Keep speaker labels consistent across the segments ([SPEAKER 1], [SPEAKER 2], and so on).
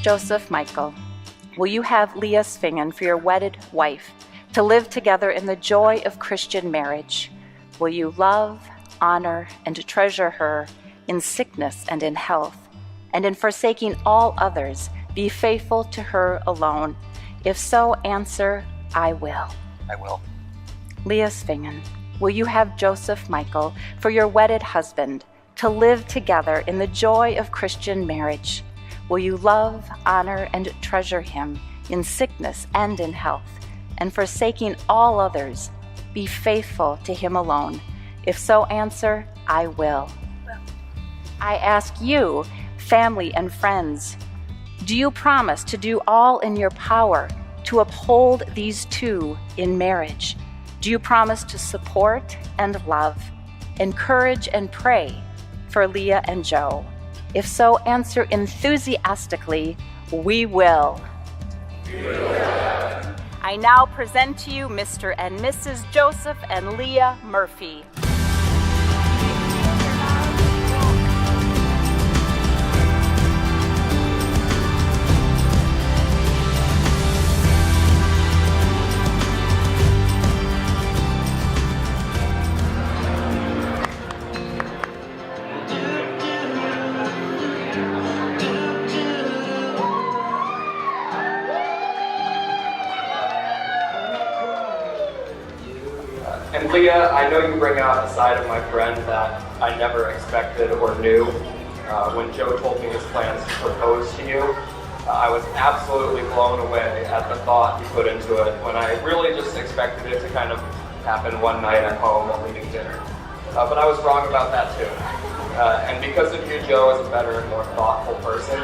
[SPEAKER 1] Joseph Michael, will you have Leah Svingen for your wedded wife, to live together in the joy of Christian marriage? Will you love, honor, and treasure her in sickness and in health, and in forsaking all others, be faithful to her alone? If so, answer, I will.
[SPEAKER 2] I will.
[SPEAKER 1] Leah Svingen, will you have Joseph Michael for your wedded husband, to live together in the joy of Christian marriage? Will you love, honor, and treasure him in sickness and in health, and forsaking all others, be faithful to him alone? If so, answer, I will. I ask you, family and friends, do you promise to do all in your power to uphold these two in marriage? Do you promise to support and love, encourage and pray for Leah and Joe? If so, answer enthusiastically, we will.
[SPEAKER 2] We will.
[SPEAKER 1] I now present to you Mr. and Mrs. Joseph and Leah Murphy.
[SPEAKER 3] And Leah, I know you bring out a side of my friend that I never expected or knew. When Joe told me his plans to propose to you, I was absolutely blown away at the thought he put into it, when I really just expected it to kind of happen one night at home while eating dinner. But I was wrong about that too. And because of you, Joe is a better and more thoughtful person.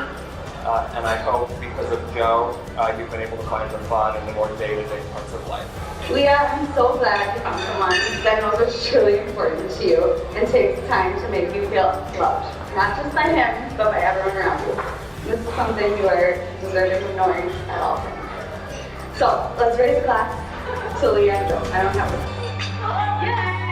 [SPEAKER 3] And I hope because of Joe, you've been able to find the fun in the more day-to-day parts of life.
[SPEAKER 4] Leah, I'm so glad to found someone that knows what's truly important to you and takes time to make you feel loved. Not just by him, but by everyone around you. This is something you are deserving of knowing at all times. So, let's raise a glass to Leah and Joe. I don't have it. Yeah!